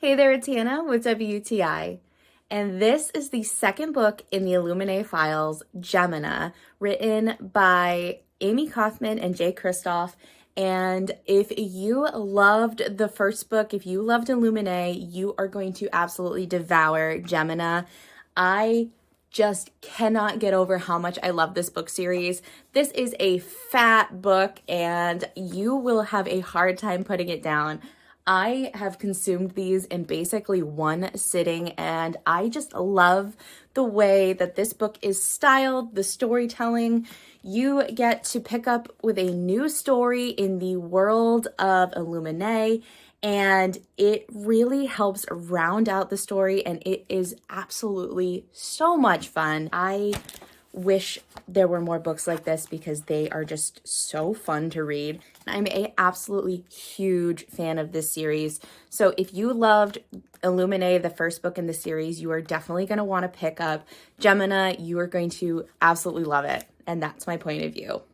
Hey there, it's Hanna with WTI, and this is the second book in the Illuminae files, Gemina, written by Amy Kaufman and Jay Kristoff. And if you loved the first book, if you loved Illuminae, you are going to absolutely devour Gemina. I just cannot get over how much I love this book series. This is a fat book, and you will have a hard time putting it down. I have consumed these in basically one sitting, and I just love the way that this book is styled, the storytelling. You get to pick up with a new story in the world of Illuminae, and it really helps round out the story, and it is absolutely so much fun. I wish there were more books like this because they are just so fun to read. I'm a absolutely huge fan of this series. So if you loved Illuminae, the first book in the series, you are definitely going to want to pick up Gemina. You are going to absolutely love it. And that's my point of view.